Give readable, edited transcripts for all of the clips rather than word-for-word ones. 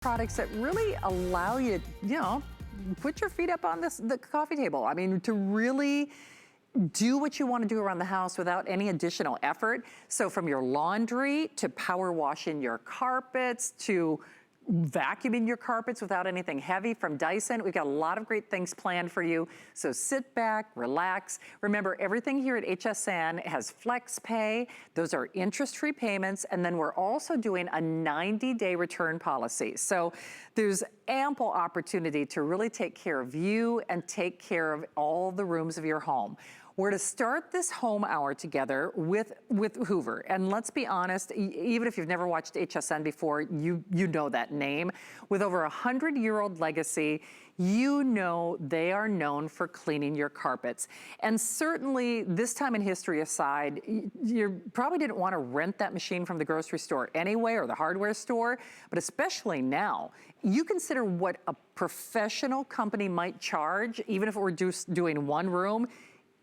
products that really allow you, put your feet up on the coffee table. I mean, to really do what you want to do around the house without any additional effort. So from your laundry to power washing your carpets to vacuuming your carpets without anything heavy from Dyson. We've got a lot of great things planned for you. So sit back, relax. Remember, everything here at HSN has flex pay. Those are interest-free payments. And then we're also doing a 90-day return policy. So there's ample opportunity to really take care of you and take care of all the rooms of your home. We're to start this home hour together with Hoover. And let's be honest, even if you've never watched HSN before, you know that name. With over 100-year-old legacy, you know they are known for cleaning your carpets. And certainly, this time in history aside, you probably didn't want to rent that machine from the grocery store anyway, or the hardware store, but especially now, you consider what a professional company might charge, even if it were just doing one room,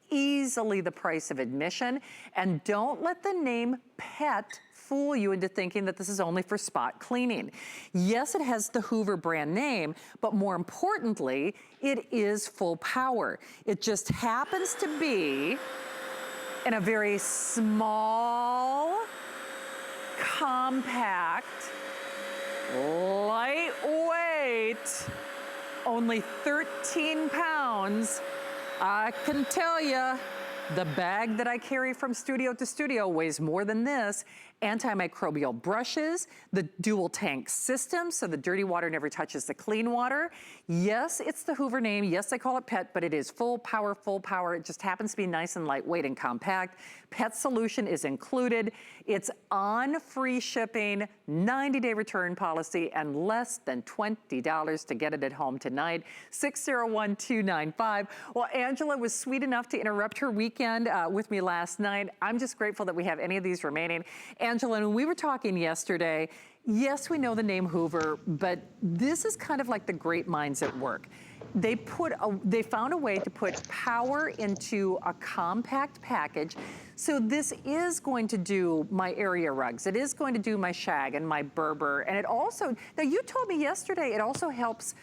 easily the price of admission. And don't let the name pet fool you into thinking that this is only for spot cleaning. Yes, it has the Hoover brand name, but more importantly, it is full power. It just happens to be in a very small, compact, lightweight, only 13 pounds. I can tell you, the bag that I carry from studio to studio weighs more than this. Antimicrobial brushes, the dual tank system, so the dirty water never touches the clean water. Yes, it's the Hoover name. Yes, I call it pet, but it is full power, full power. It just happens to be nice and lightweight and compact. Pet solution is included. It's on free shipping, 90-day return policy, and less than $20 to get it at home tonight. 601-295. Well, Angela was sweet enough to interrupt her weekend with me last night. I'm just grateful that we have any of these remaining. Angela, when we were talking yesterday, yes, we know the name Hoover, but this is kind of like the great minds at work. They found a way to put power into a compact package. So this is going to do my area rugs. It is going to do my shag and my Berber. And it also, now you told me yesterday, it also helps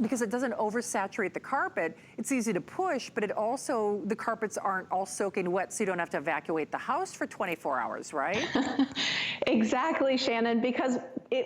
because it doesn't oversaturate the carpet. It's easy to push, but it also, the carpets aren't all soaking wet, so you don't have to evacuate the house for 24 hours, right? Exactly, Shannon, because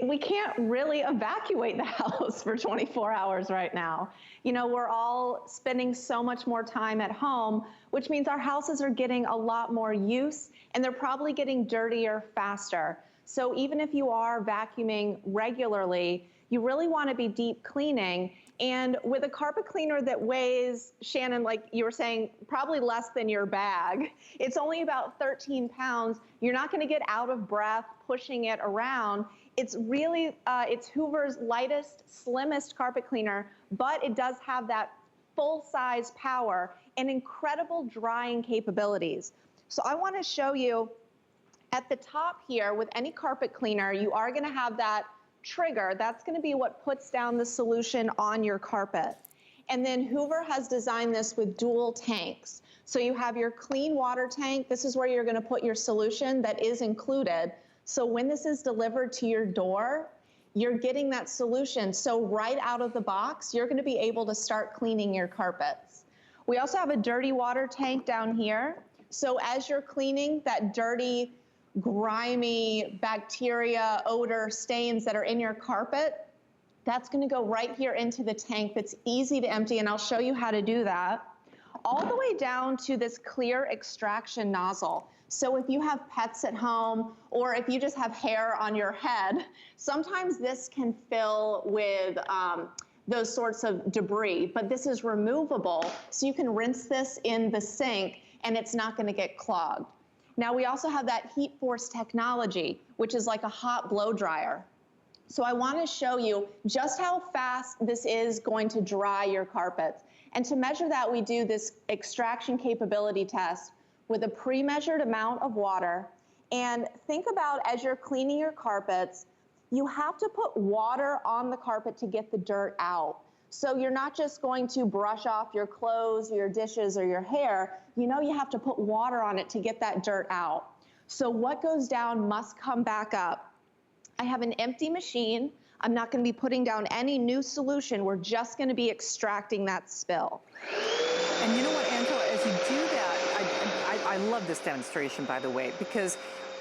we can't really evacuate the house for 24 hours right now. You know, we're all spending so much more time at home, which means our houses are getting a lot more use, and they're probably getting dirtier faster. So even if you are vacuuming regularly, you really want to be deep cleaning. And with a carpet cleaner that weighs, Shannon, like you were saying, probably less than your bag, it's only about 13 pounds. You're not going to get out of breath pushing it around. It's really, it's Hoover's lightest, slimmest carpet cleaner, but it does have that full-size power and incredible drying capabilities. So I want to show you at the top here, with any carpet cleaner, you are going to have that trigger. That's going to be what puts down the solution on your carpet. And then Hoover has designed this with dual tanks. So you have your clean water tank. This is where you're going to put your solution that is included. So when this is delivered to your door, you're getting that solution. So right out of the box, you're going to be able to start cleaning your carpets. We also have a dirty water tank down here. So as you're cleaning that dirty, grimy bacteria, odor, stains that are in your carpet, that's going to go right here into the tank that's easy to empty, and I'll show you how to do that. All the way down to this clear extraction nozzle. So if you have pets at home, or if you just have hair on your head, sometimes this can fill with those sorts of debris, but this is removable, so you can rinse this in the sink and it's not going to get clogged. Now we also have that heat force technology, which is like a hot blow dryer. So I want to show you just how fast this is going to dry your carpets. And to measure that, we do this extraction capability test with a pre-measured amount of water. And think about, as you're cleaning your carpets, you have to put water on the carpet to get the dirt out. So you're not just going to brush off your clothes, or your dishes, or your hair. You know you have to put water on it to get that dirt out. So what goes down must come back up. I have an empty machine. I'm not going to be putting down any new solution. We're just going to be extracting that spill. And you know what, Angela, as you do that, I love this demonstration, by the way, because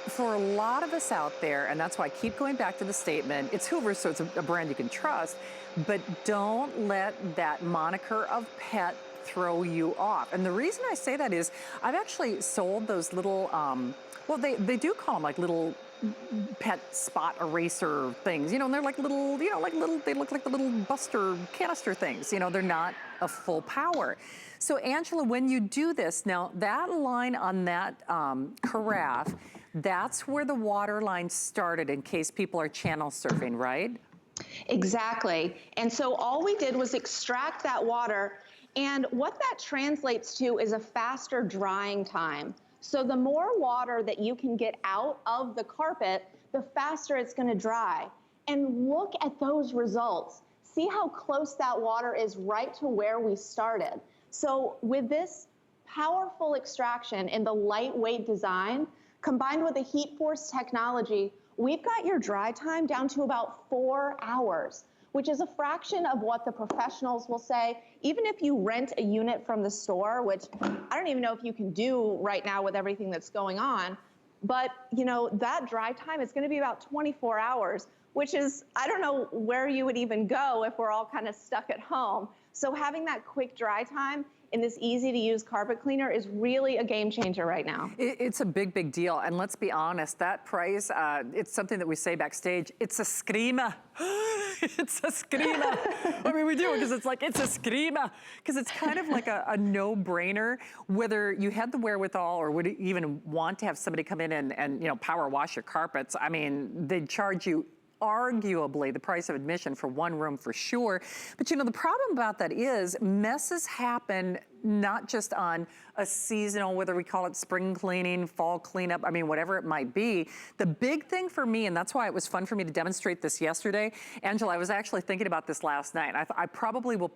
for a lot of us out there, and that's why I keep going back to the statement, it's Hoover, so it's a brand you can trust, but don't let that moniker of pet throw you off. And the reason I say that is I've actually sold those little, well, they do call them like little pet spot eraser things, you know, and they're like little, you know, like little, they look like the little buster canister things, you know, they're not a full power. So Angela, when you do this, now that line on that carafe, that's where the water line started in case people are channel surfing, right? Exactly. And so all we did was extract that water, and what that translates to is a faster drying time. So the more water that you can get out of the carpet, the faster it's going to dry. And look at those results. See how close that water is right to where we started. So with this powerful extraction in the lightweight design, combined with the heat force technology, we've got your dry time down to about 4 hours, which is a fraction of what the professionals will say. Even if you rent a unit from the store, which I don't even know if you can do right now with everything that's going on, but you know, that dry time is going to be about 24 hours, which is, I don't know where you would even go if we're all kind of stuck at home. So having that quick dry time in this easy to use carpet cleaner is really a game changer right now. It's a big, big deal. And let's be honest, that price, it's something that we say backstage, it's a screamer. It's a screamer. I mean, we do it because it's like, it's a screamer. Because it's kind of like a no-brainer, whether you had the wherewithal or would even want to have somebody come in and you know, power wash your carpets. I mean, they'd charge you arguably the price of admission for one room for sure. But you know, the problem about that is messes happen not just on a seasonal, whether we call it spring cleaning, fall cleanup, I mean, whatever it might be. The big thing for me, and that's why it was fun for me to demonstrate this yesterday, Angela, I was actually thinking about this last night. I probably will,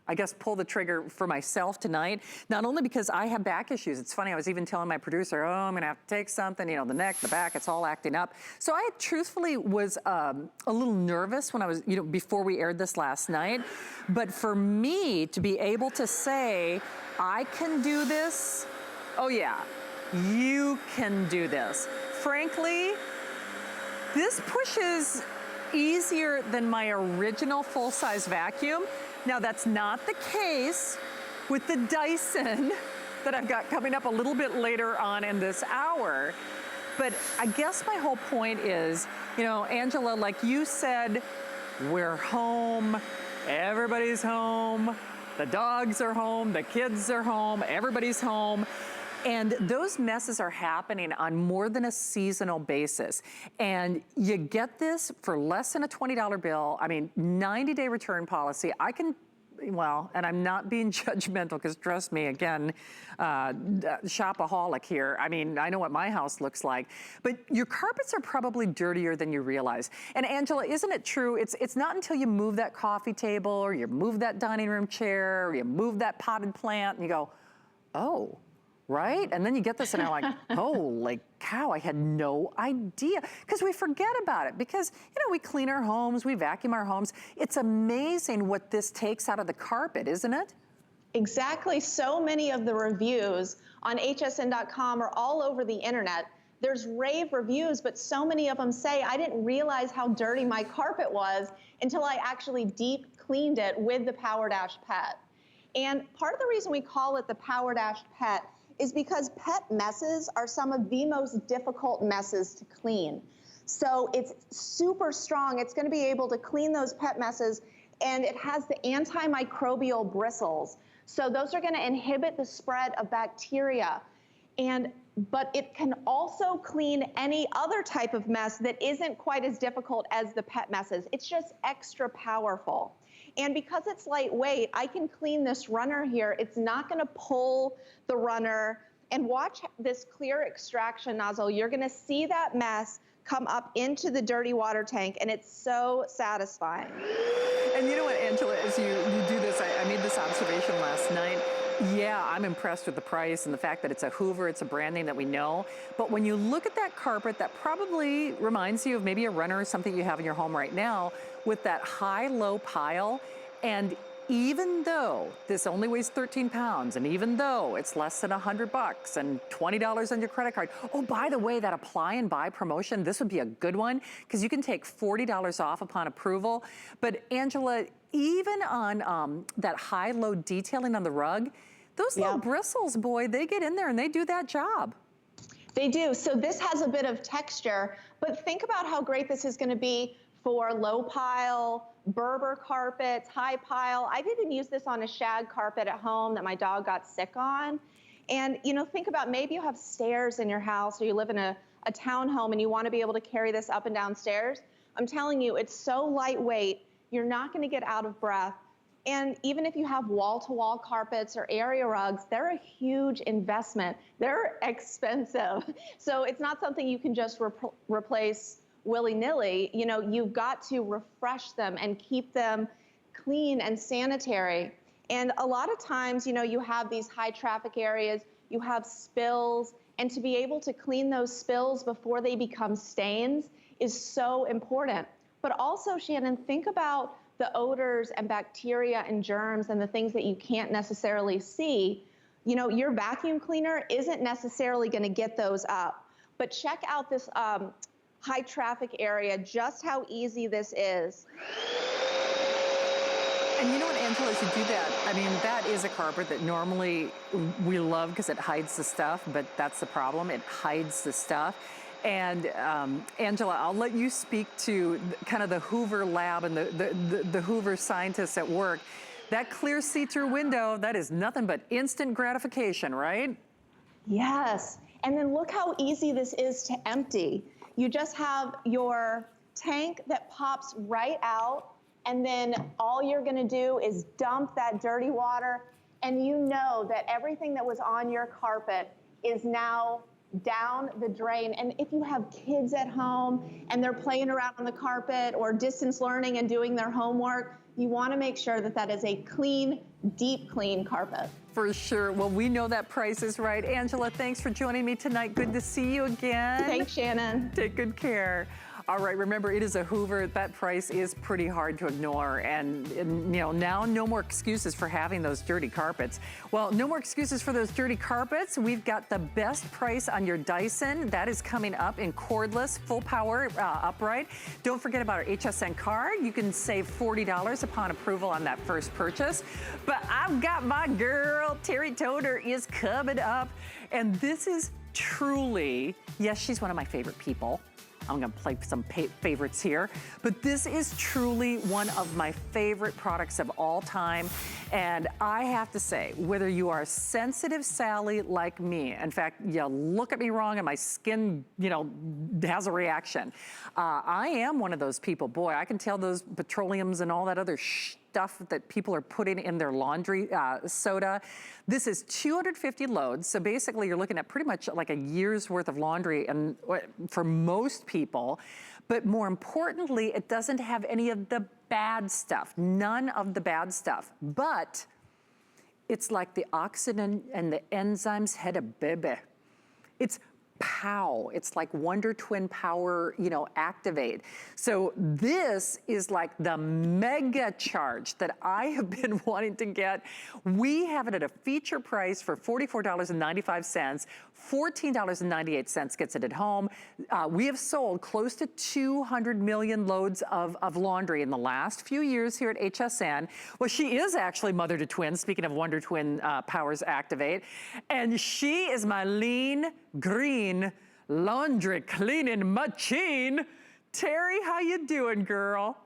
I guess, pull the trigger for myself tonight, not only because I have back issues. It's funny, I was even telling my producer, oh, I'm gonna have to take something, you know, the neck, the back, it's all acting up. So I truthfully was a little nervous when I was, you know, before we aired this last night. But for me to be able to say, I can do this, oh yeah, you can do this. Frankly, this pushes easier than my original full-size vacuum. Now, that's not the case with the Dyson that I've got coming up a little bit later on in this hour. But I guess my whole point is, you know, Angela, like you said, we're home, everybody's home, the dogs are home, the kids are home, everybody's home. And those messes are happening on more than a seasonal basis. And you get this for less than a $20 bill. I mean, 90-day return policy. I can, well, and I'm not being judgmental because trust me, again, shopaholic here. I mean, I know what my house looks like, but your carpets are probably dirtier than you realize. And Angela, isn't it true? It's not until you move that coffee table or you move that dining room chair or you move that potted plant and you go, oh, right? And then you get this and I'm like, holy cow, I had no idea. Because we forget about it because, you know, we clean our homes, we vacuum our homes. It's amazing what this takes out of the carpet, isn't it? Exactly. So many of the reviews on hsn.com are all over the internet. There's rave reviews, but so many of them say, I didn't realize how dirty my carpet was until I actually deep cleaned it with the Power Dash Pet. And part of the reason we call it the Power Dash Pet is because pet messes are some of the most difficult messes to clean. So it's super strong. It's going to be able to clean those pet messes, and it has the antimicrobial bristles. So those are going to inhibit the spread of bacteria. But it can also clean any other type of mess that isn't quite as difficult as the pet messes. It's just extra powerful. And because it's lightweight, I can clean this runner here. It's not going to pull the runner. And watch this clear extraction nozzle. You're going to see that mess come up into the dirty water tank, and it's so satisfying. And you know what, Angela, as you do this, I made this observation last night. Yeah, I'm impressed with the price and the fact that it's a Hoover, it's a brand name that we know. But when you look at that carpet, that probably reminds you of maybe a runner or something you have in your home right now with that high-low pile. And even though this only weighs 13 pounds, and even though it's less than $100 and $20 on your credit card, oh, by the way, that apply and buy promotion, this would be a good one because you can take $40 off upon approval. But Angela, even on that high-low detailing on the rug, those little bristles, boy, they get in there and they do that job. They do. So this has a bit of texture, but think about how great this is going to be for low pile, Berber carpets, high pile. I've even used this on a shag carpet at home that my dog got sick on. And, you know, think about maybe you have stairs in your house or you live in a townhome and you want to be able to carry this up and down stairs. I'm telling you, it's so lightweight, you're not going to get out of breath. And even if you have wall-to-wall carpets or area rugs, they're a huge investment. They're expensive. So it's not something you can just replace willy-nilly. You know, you've got to refresh them and keep them clean and sanitary. And a lot of times, you know, you have these high traffic areas, you have spills, and to be able to clean those spills before they become stains is so important. But also, Shannon, think about the odors and bacteria and germs and the things that you can't necessarily see. You know, your vacuum cleaner isn't necessarily going to get those up. But check out this high traffic area, just how easy this is. And you know what, Angela, as you do that, I mean, that is a carpet that normally we love because it hides the stuff, but that's the problem. It hides the stuff. And Angela, I'll let you speak to kind of the Hoover lab and the Hoover scientists at work. That clear see-through window, that is nothing but instant gratification, right? Yes. And then look how easy this is to empty. You just have your tank that pops right out, and then all you're going to do is dump that dirty water, and you know that everything that was on your carpet is now down the drain. And if you have kids at home and they're playing around on the carpet or distance learning and doing their homework, you want to make sure that that is a clean, deep clean carpet. For sure. Well, we know that price is right. Angela, thanks for joining me tonight. Good to see you again. Thanks, Shannon. Take good care. All right, remember, it is a Hoover. That price is pretty hard to ignore. And you know, now no more excuses for having those dirty carpets. Well, no more excuses for those dirty carpets. We've got the best price on your Dyson. That is coming up in cordless, full power, upright. Don't forget about our HSN card. You can save $40 upon approval on that first purchase. But I've got my girl, Terry Toder, is coming up. And this is truly, yes, she's one of my favorite people. I'm gonna play some favorites here, but this is truly one of my favorite products of all time. And I have to say, whether you are sensitive Sally like me, in fact, you look at me wrong and my skin, you know, has a reaction. I am one of those people. Boy, I can tell those petroleums and all that other stuff that people are putting in their laundry soda. This is 250 loads, so basically you're looking at pretty much like a year's worth of laundry, and for most people. But more importantly, it doesn't have any of the bad stuff, none of the bad stuff. But it's like the oxygen and the enzymes had a baby. It's pow. It's like Wonder Twin Power, you know, activate. So this is like the mega charge that I have been wanting to get. We have it at a feature price for $44.95. $14.98 gets it at home. We have sold close to 200 million loads of laundry in the last few years here at HSN. Well, she is actually mother to twins, speaking of Wonder Twin Powers Activate. And she is my lean, green, laundry cleaning machine. Terry, how you doing, girl?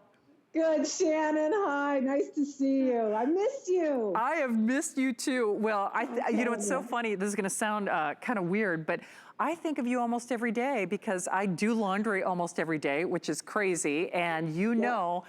Good, Shannon. Hi, nice to see you. I missed you. I have missed you too. Well, you know, it's so funny. This is going to sound kind of weird, but I think of you almost every day because I do laundry almost every day, which is crazy. And you know,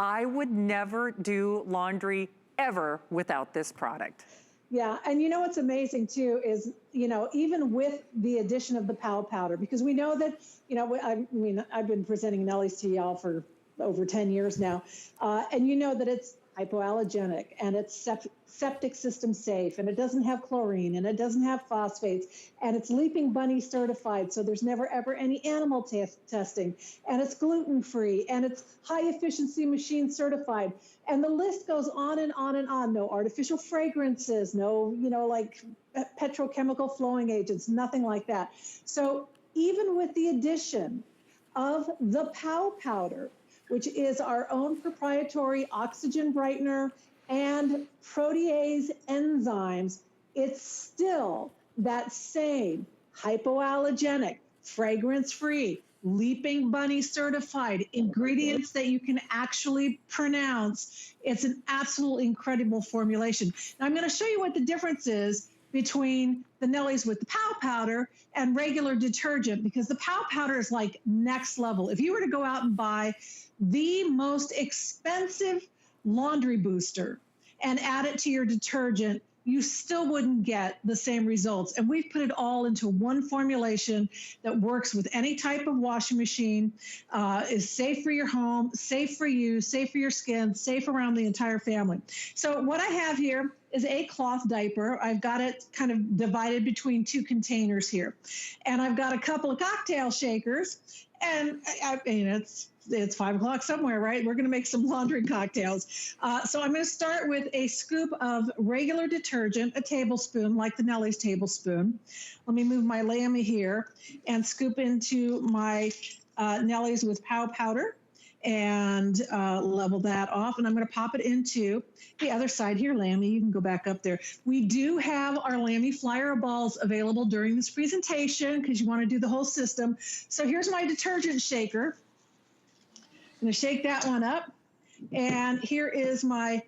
I would never do laundry ever without this product. Yeah, and you know what's amazing too is, you know, even with the addition of the powder, because we know that, you know, I mean, I've been presenting Nelly's to y'all for over 10 years now, and you know that it's hypoallergenic, and it's septic system safe, and it doesn't have chlorine, and it doesn't have phosphates, and it's Leaping Bunny certified, so there's never ever any animal testing, and it's gluten-free, and it's high efficiency machine certified, and the list goes on and on and on. No artificial fragrances, no, like petrochemical flowing agents, nothing like that. So even with the addition of the POW powder, which is our own proprietary oxygen brightener and protease enzymes, it's still that same hypoallergenic, fragrance-free, Leaping Bunny certified ingredients that you can actually pronounce. It's an absolutely incredible formulation. Now I'm going to show you what the difference is between the Nellies with the POW powder and regular detergent, because the POW powder is like next level. If you were to go out and buy the most expensive laundry booster and add it to your detergent, you still wouldn't get the same results. And we've put it all into one formulation that works with any type of washing machine, is safe for your home, safe for you, safe for your skin, safe around the entire family. So what I have here is a cloth diaper. I've got it kind of divided between two containers here. And I've got a couple of cocktail shakers, and I mean, it's 5 o'clock somewhere, right? We're going to make some laundry cocktails. So I'm going to start with a scoop of regular detergent, a tablespoon, like the Nellies tablespoon. Let me move my Lamy here and scoop into my Nellies with POW powder and level that off. And I'm going to pop it into the other side here. Lamy, you can go back up there. We do have our Lamy Flyer balls available during this presentation because you want to do the whole system. So here's my detergent shaker. I'm going to shake that one up. And here is my,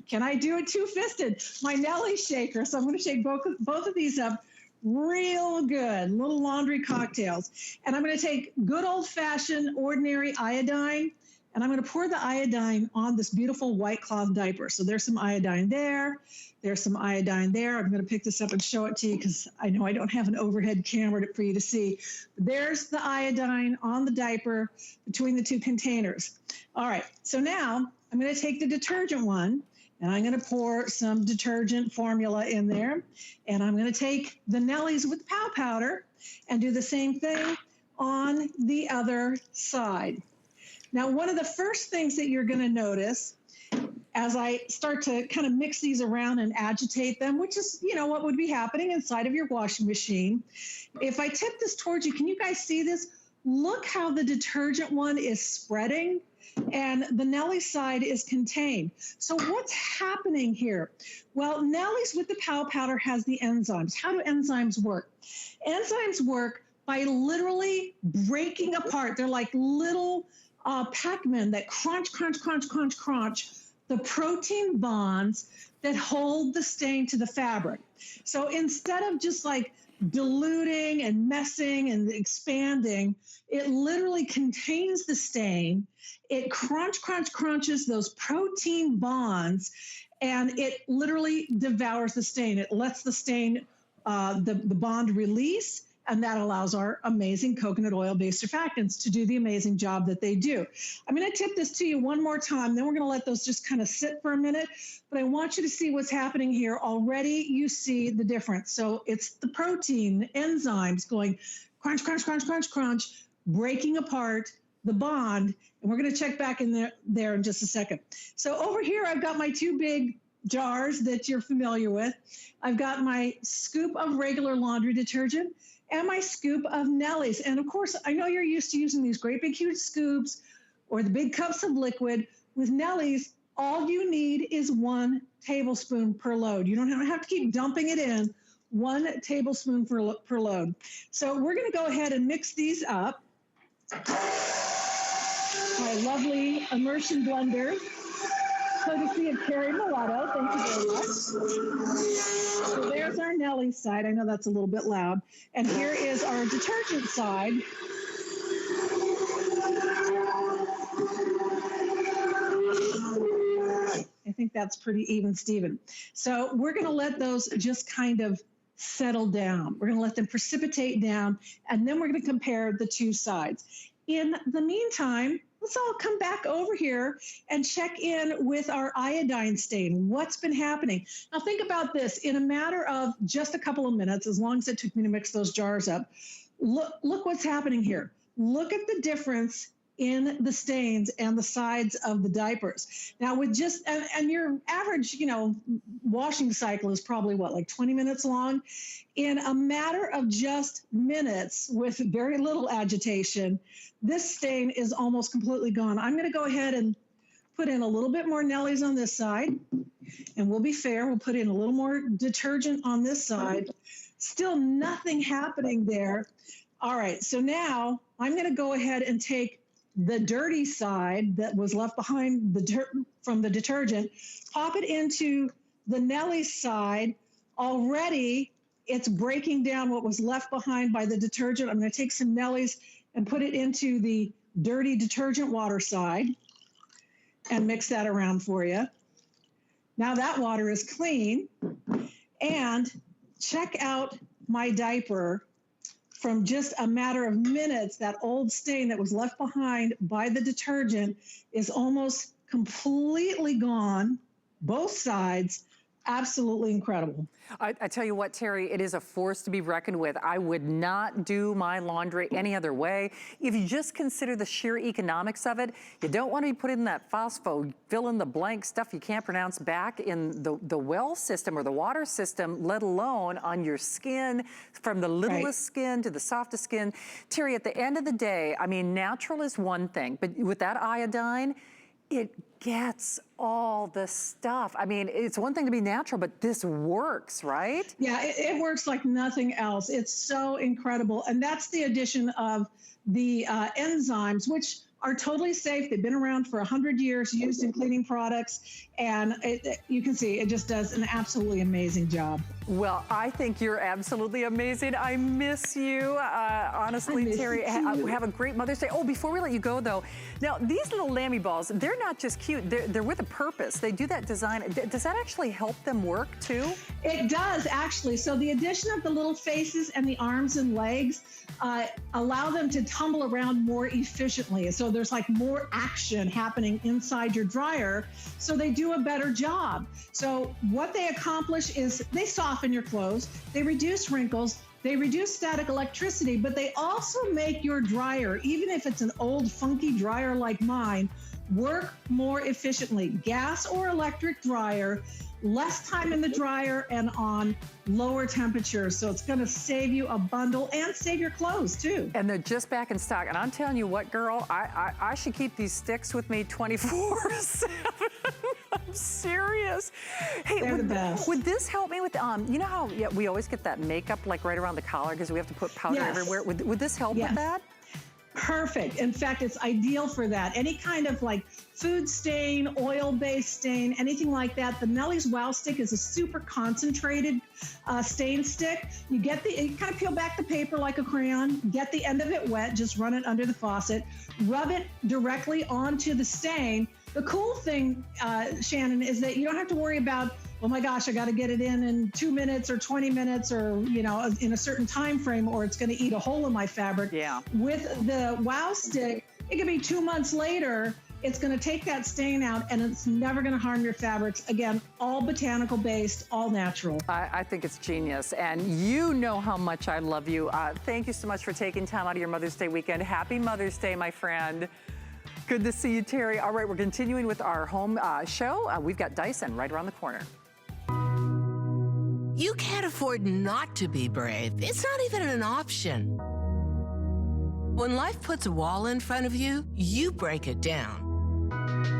can I do it two-fisted? My Nelly shaker. So I'm going to shake both of these up real good, little laundry cocktails. And I'm going to take good old-fashioned ordinary iodine, and I'm going to pour the iodine on this beautiful white cloth diaper. So there's some iodine there. There's some iodine there. I'm going to pick this up and show it to you because I know I don't have an overhead camera for you to see. There's the iodine on the diaper between the two containers. All right, so now I'm going to take the detergent one, and I'm going to pour some detergent formula in there. And I'm going to take the Nellies with POW powder and do the same thing on the other side. Now, one of the first things that you're going to notice as I start to kind of mix these around and agitate them, which is, what would be happening inside of your washing machine. If I tip this towards you, can you guys see this? Look how the detergent one is spreading and the Nelly side is contained. So what's happening here? Well, Nelly's with the POW powder has the enzymes. How do enzymes work? Enzymes work by literally breaking apart. They're like little Pac-Man that crunch the protein bonds that hold the stain to the fabric. So instead of just like diluting and messing and expanding, it literally contains the stain. It crunches those protein bonds, and it literally devours the stain. It lets the stain, the bond release, and that allows our amazing coconut oil-based surfactants to do the amazing job that they do. I'm going to tip this to you one more time, then we're going to let those just kind of sit for a minute, but I want you to see what's happening here. Already you see the difference. So it's the protein enzymes going crunch, breaking apart the bond, and we're going to check back in there in just a second. So over here, I've got my two big jars that you're familiar with. I've got my scoop of regular laundry detergent and my scoop of Nellies. And of course, I know you're used to using these great big huge scoops or the big cups of liquid. With Nellies, all you need is 1 tablespoon per load. You don't have to keep dumping it in, 1 tablespoon per load. So we're gonna go ahead and mix these up. My lovely immersion blender, courtesy of Carrie Mulatto. Thank you very much. So there's our Nelly side. I know that's a little bit loud. And here is our detergent side. I think that's pretty even, Steven. So we're going to let those just kind of settle down. We're going to let them precipitate down, and then we're going to compare the two sides. In the meantime, let's all come back over here and check in with our iodine stain. What's been happening? Now think about this. In a matter of just a couple of minutes, as long as it took me to mix those jars up, look what's happening here. Look at the difference in the stains and the sides of the diapers. Now with just, and your average, washing cycle is probably what, like 20 minutes long? In a matter of just minutes with very little agitation, this stain is almost completely gone. I'm gonna go ahead and put in a little bit more Nellies on this side, and we'll be fair, we'll put in a little more detergent on this side. Still nothing happening there. All right, so now I'm gonna go ahead and take the dirty side that was left behind from the detergent, pop it into the Nelly side. Already, it's breaking down what was left behind by the detergent. I'm going to take some Nellies and put it into the dirty detergent water side and mix that around for you. Now that water is clean. And check out my diaper. From just a matter of minutes, that old stain that was left behind by the detergent is almost completely gone, both sides. Absolutely incredible. I tell you what, Terry, it is a force to be reckoned with. I would not do my laundry any other way. If you just consider the sheer economics of it, you don't want to be putting that phospho, fill in the blank stuff you can't pronounce back in the well system or the water system, let alone on your skin, from the littlest skin to the softest skin. Terry, at the end of the day, I mean, natural is one thing, but with that iodine, it gets all the stuff. I mean, it's one thing to be natural, but this works, right? Yeah, it works like nothing else. It's so incredible. And that's the addition of the enzymes, which are totally safe. They've been around for 100 years, used in cleaning products. And you can see it just does an absolutely amazing job. Well, I think you're absolutely amazing. I miss you. Honestly, Terry, have a great Mother's Day. Oh, before we let you go, though, now these little Lammy balls, they're not just cute. They're with a purpose. They do that design. Does that actually help them work, too? It does, actually. So the addition of the little faces and the arms and legs allow them to tumble around more efficiently. So there's like more action happening inside your dryer. So they do a better job. So what they accomplish is they soften your clothes, they reduce wrinkles, they reduce static electricity, but they also make your dryer, even if it's an old funky dryer like mine, work more efficiently. Gas or electric dryer, less time in the dryer and on lower temperatures. So it's gonna save you a bundle and save your clothes too. And they're just back in stock. And I'm telling you what, girl, I should keep these sticks with me 24/7. I'm serious. Hey, They're the best. Would this help me with, you know how we always get that makeup like right around the collar because we have to put powder everywhere? Would this help with that? Perfect. In fact, it's ideal for that. Any kind of like food stain, oil-based stain, anything like that. The Nellie's Wow Stick is a super concentrated stain stick. You kind of peel back the paper like a crayon, get the end of it wet, just run it under the faucet, rub it directly onto the stain. The cool thing, Shannon, is that you don't have to worry about, oh my gosh, I got to get it in 2 minutes or 20 minutes or, in a certain time frame, or it's going to eat a hole in my fabric. Yeah. With the Wow Stick, it could be 2 months later. It's going to take that stain out, and it's never going to harm your fabrics. Again, all botanical based, all natural. I think it's genius, and you know how much I love you. Thank you so much for taking time out of your Mother's Day weekend. Happy Mother's Day, my friend. Good to see you, Terry. All right, we're continuing with our home show. We've got Dyson right around the corner. You can't afford not to be brave. It's not even an option. When life puts a wall in front of you, you break it down.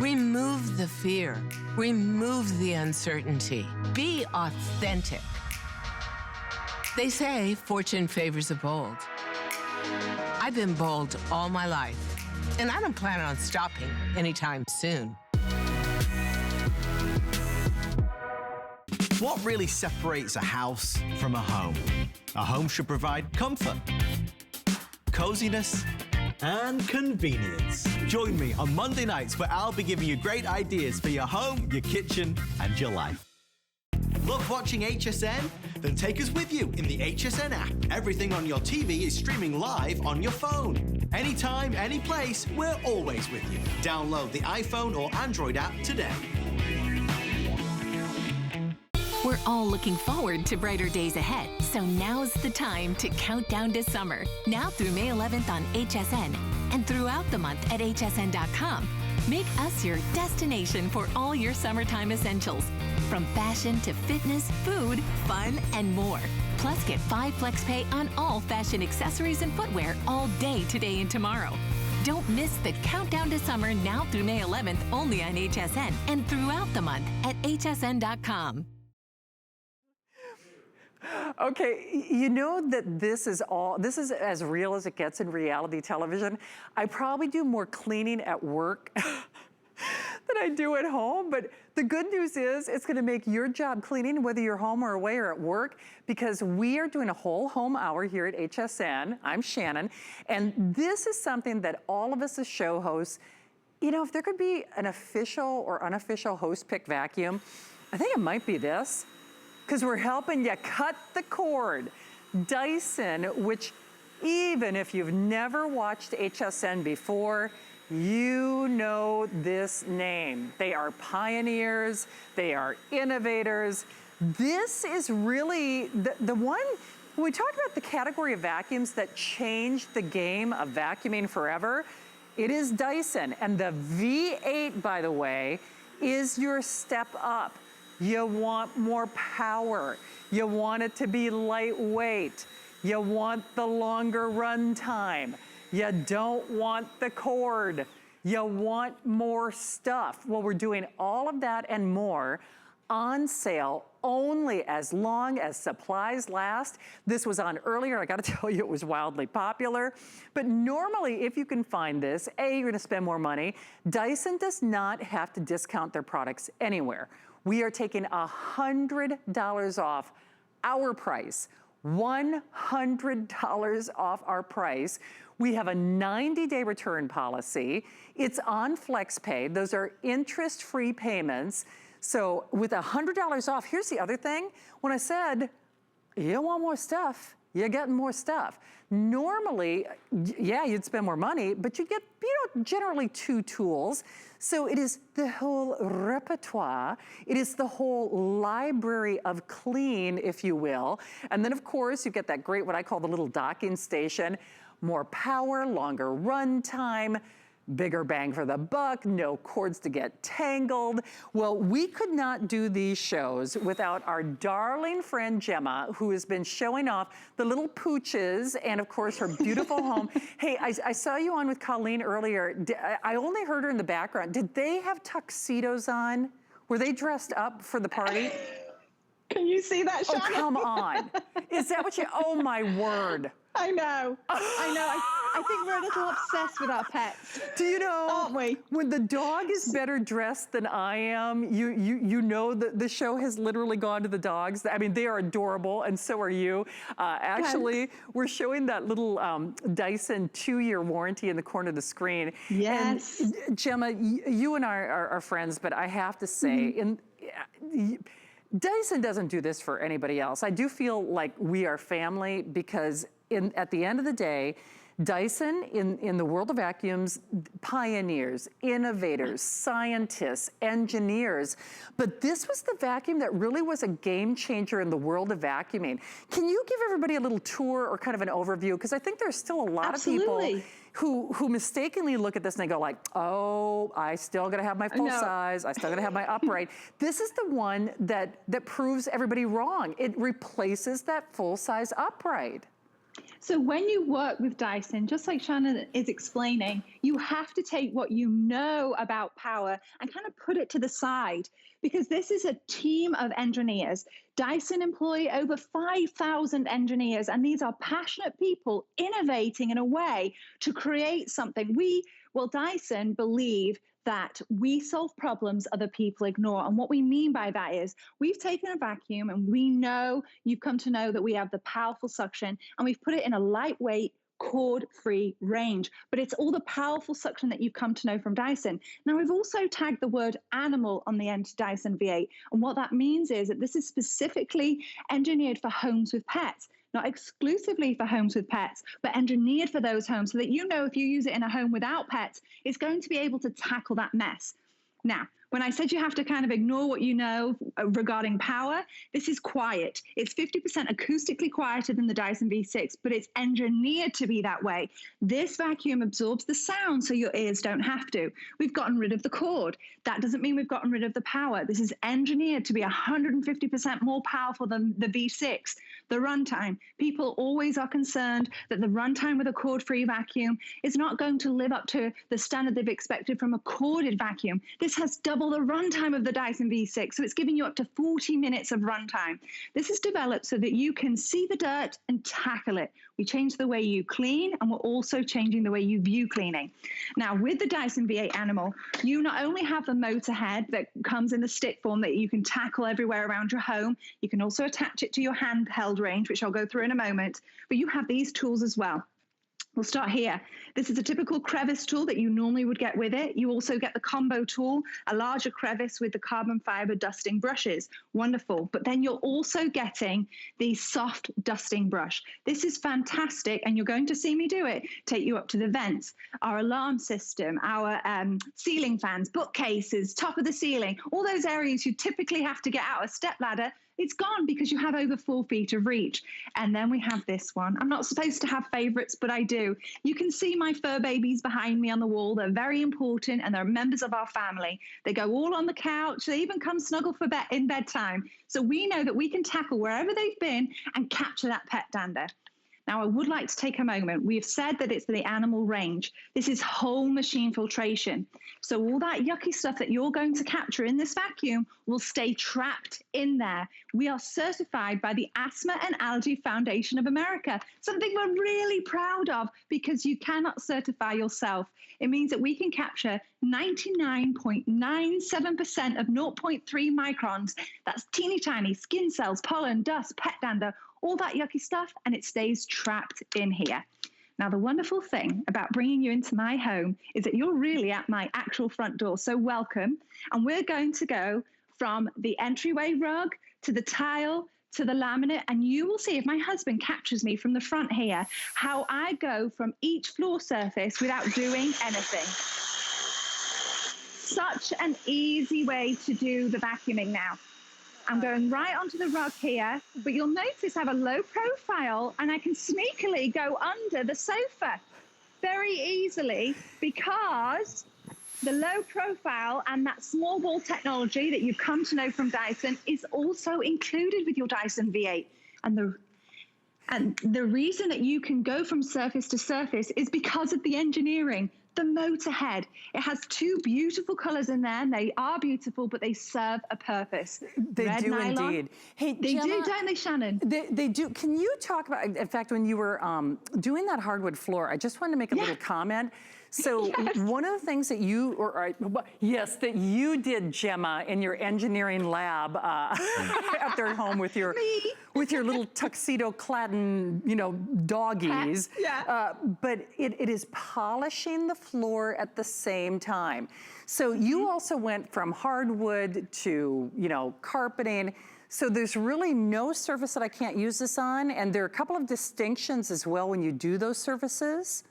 Remove the fear. Remove the uncertainty. Be authentic. They say fortune favors the bold. I've been bold all my life, and I don't plan on stopping anytime soon. What really separates a house from a home? A home should provide comfort, coziness, and convenience. Join me on Monday nights where I'll be giving you great ideas for your home, your kitchen, and your life. Love watching HSN? Then take us with you in the HSN app. Everything on your TV is streaming live on your phone. Anytime, any place, we're always with you. Download the iPhone or Android app today. We're all looking forward to brighter days ahead, so now's the time to count down to summer. Now through May 11th on HSN and throughout the month at hsn.com. Make us your destination for all your summertime essentials, from fashion to fitness, food, fun, and more. Plus, get 5 flex pay on all fashion accessories and footwear all day today and tomorrow. Don't miss the countdown to summer now through May 11th only on HSN and throughout the month at hsn.com. Okay, you know that this is as real as it gets in reality television. I probably do more cleaning at work than I do at home, but the good news is it's gonna make your job cleaning, whether you're home or away or at work, because we are doing a whole home hour here at HSN. I'm Shannon, and this is something that all of us as show hosts, you know, if there could be an official or unofficial host-picked vacuum, I think it might be this. Because we're helping you cut the cord. Dyson, which even if you've never watched HSN before, you know this name. They are pioneers, they are innovators. This is really the one, when we talk about the category of vacuums that changed the game of vacuuming forever, it is Dyson. And the V8, by the way, is your step up. You want more power. You want it to be lightweight. You want the longer run time. You don't want the cord. You want more stuff. Well, we're doing all of that and more on sale only as long as supplies last. This was on earlier. I gotta tell you, it was wildly popular. But normally, if you can find this, A, you're gonna spend more money. Dyson does not have to discount their products anywhere. We are taking $100 off our price, $100 off our price. We have a 90-day return policy. It's on FlexPay. Those are interest-free payments. So with $100 off, here's the other thing. When I said, you want more stuff, you're getting more stuff. Normally, yeah, you'd spend more money, but you get, generally 2 tools. So it is the whole repertoire. It is the whole library of clean, if you will. And then, of course, you get that great, what I call the little docking station. More power, longer run time, bigger bang for the buck, no cords to get tangled. Well, we could not do these shows without our darling friend Gemma, who has been showing off the little pooches and of course her beautiful home. Hey, I saw you on with Colleen earlier. I only heard her in the background. Did they have tuxedos on? Were they dressed up for the party? Can you see that, Shannon? Oh, come on. Is that what you, oh my word. I know. I think we're a little obsessed with our pets. Do you know, aren't we? When the dog is better dressed than I am, you know that the show has literally gone to the dogs. I mean, they are adorable, and so are you. Actually, we're showing that little Dyson 2-year warranty in the corner of the screen. Yes. And Gemma, you and I are friends, but I have to say, Dyson doesn't do this for anybody else. I do feel like we are family because at the end of the day, Dyson, in the world of vacuums, pioneers, innovators, scientists, engineers, but this was the vacuum that really was a game changer in the world of vacuuming. Can you give everybody a little tour or kind of an overview? Because I think there's still a lot of people who mistakenly look at this and they go like, oh, I still gotta have my full size, I still gotta have my upright. This is the one that proves everybody wrong. It replaces that full size upright. So when you work with Dyson, just like Shannon is explaining, you have to take what you know about power and kind of put it to the side, because this is a team of engineers. Dyson employ over 5,000 engineers, and these are passionate people innovating in a way to create something. Dyson believe that we solve problems other people ignore. And what we mean by that is we've taken a vacuum and we know, you've come to know that we have the powerful suction, and we've put it in a lightweight, cord-free range, but it's all the powerful suction that you've come to know from Dyson. Now, we've also tagged the word animal on the end to Dyson V8, and what that means is that this is specifically engineered for homes with pets. Not exclusively for homes with pets, but engineered for those homes so that you know if you use it in a home without pets, it's going to be able to tackle that mess. Now, when I said you have to kind of ignore what you know regarding power, this is quiet. It's 50% acoustically quieter than the Dyson V6, but it's engineered to be that way. This vacuum absorbs the sound so your ears don't have to. We've gotten rid of the cord. That doesn't mean we've gotten rid of the power. This is engineered to be 150% more powerful than the V6. The runtime. People always are concerned that the runtime with a cord-free vacuum is not going to live up to the standard they've expected from a corded vacuum. This has double the runtime of the Dyson V6, so it's giving you up to 40 minutes of runtime. This is developed so that you can see the dirt and tackle it. We changed the way you clean, and we're also changing the way you view cleaning. Now, with the Dyson V8 Animal, you not only have the motor head that comes in the stick form that you can tackle everywhere around your home, you can also attach it to your handheld range, which I'll go through in a moment, but you have these tools as well. We'll start here. This is a typical crevice tool that you normally would get with it. You also get the combo tool, a larger crevice with the carbon fiber dusting brushes. Wonderful. But then you're also getting the soft dusting brush. This is fantastic, and you're going to see me do it. Take you up to the vents, our alarm system, our ceiling fans, bookcases, top of the ceiling, all those areas you typically have to get out a step ladder. It's gone because you have over 4 feet of reach. And then we have this one. I'm not supposed to have favorites, but I do. You can see my fur babies behind me on the wall. They're very important, and they're members of our family. They go all on the couch. They even come snuggle for in bedtime. So we know that we can tackle wherever they've been and capture that pet dander. Now, I would like to take a moment. We've said that it's the animal range. This is whole machine filtration. So all that yucky stuff that you're going to capture in this vacuum will stay trapped in there. We are certified by the Asthma and Allergy Foundation of America, something we're really proud of because you cannot certify yourself. It means that we can capture 99.97% of 0.3 microns. That's teeny tiny skin cells, pollen, dust, pet dander, all that yucky stuff, and it stays trapped in here. Now, the wonderful thing about bringing you into my home is that you're really at my actual front door, so welcome. And we're going to go from the entryway rug to the tile to the laminate, and you will see, if my husband captures me from the front here, how I go from each floor surface without doing anything. Such an easy way to do the vacuuming now. I'm going right onto the rug here, but you'll notice I have a low profile and I can sneakily go under the sofa very easily because the low profile and that small ball technology that you've come to know from Dyson is also included with your Dyson V8. And the reason that you can go from surface to surface is because of the engineering. The motor head. It has 2 beautiful colors in there, and they are beautiful, but they serve a purpose. They Red do nylon. indeed. Hey, they Gemma, do, don't they, Shannon? They do. Can you talk about, in fact, when you were doing that hardwood floor, I just wanted to make a little comment. So Yes. one of the things that you, that you did, Gemma, in your engineering lab out there at home with your little tuxedo-clad, doggies. Yeah. But it is polishing the floor at the same time. So you also went from hardwood to, carpeting. So there's really no surface that I can't use this on. And there are a couple of distinctions as well when you do those surfaces.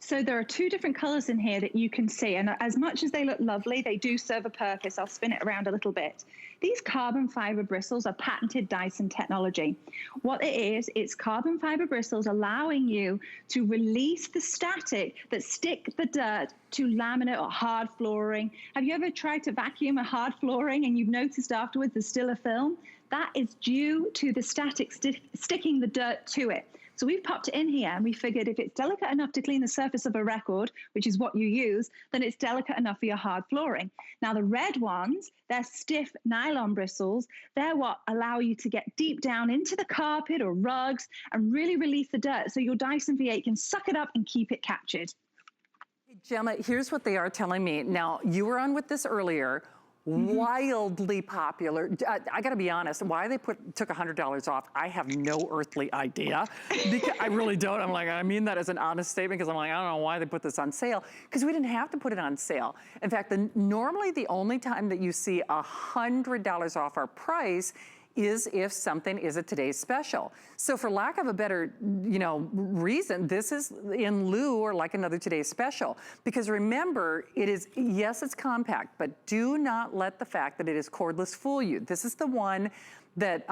So there are 2 different colors in here that you can see, and as much as they look lovely, they do serve a purpose. I'll spin it around a little bit. These carbon fiber bristles are patented Dyson technology. What it is, it's carbon fiber bristles allowing you to release the static that stick the dirt to laminate or hard flooring. Have you ever tried to vacuum a hard flooring and you've noticed afterwards there's still a film? That is due to the static sticking the dirt to it. So we've popped it in here and we figured if it's delicate enough to clean the surface of a record, which is what you use, then it's delicate enough for your hard flooring. Now the red ones, they're stiff nylon bristles. They're what allow you to get deep down into the carpet or rugs and really release the dirt so your Dyson V8 can suck it up and keep it captured. Gemma, here's what they are telling me. Now, you were on with this earlier. wildly popular. I gotta be honest, why they took $100 off, I have no earthly idea. Because I really don't. I'm like, I mean that as an honest statement, because I'm like, I don't know why they put this on sale, because we didn't have to put it on sale. In fact, normally the only time that you see $100 off our price is if something is a today's special. So for lack of a better, reason, this is in lieu or like another today's special. Because remember, it is, yes, it's compact, but do not let the fact that it is cordless fool you. This is the one that,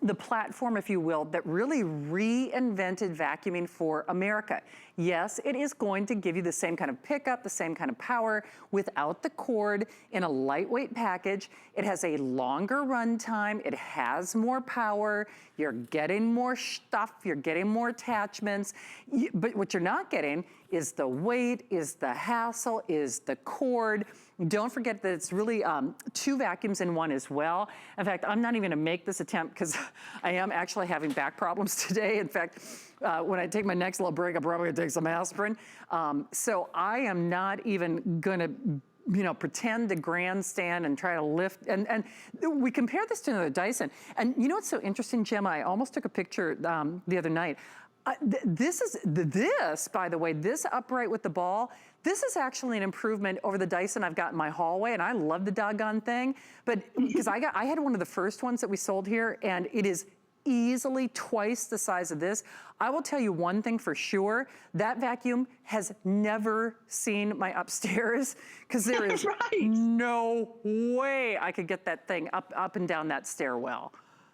the platform, if you will, that really reinvented vacuuming for America. Yes, it is going to give you the same kind of pickup, the same kind of power without the cord in a lightweight package. It has a longer run time. It has more power. You're getting more stuff. You're getting more attachments. But what you're not getting is the weight, is the hassle, is the cord. Don't forget that it's really 2 vacuums in one as well. In fact, I'm not even gonna make this attempt because I am actually having back problems today. In fact, when I take my next little break, I'm probably gonna take some aspirin. So I am not even gonna pretend to grandstand and try to lift. And we compare this to another Dyson. And you know what's so interesting, Gemma? I almost took a picture the other night. This, by the way, this upright with the ball, this is actually an improvement over the Dyson I've got in my hallway, and I love the doggone thing. But because I had one of the first ones that we sold here, and it is easily twice the size of this. I will tell you one thing for sure, that vacuum has never seen my upstairs, because there is no way I could get that thing up and down that stairwell.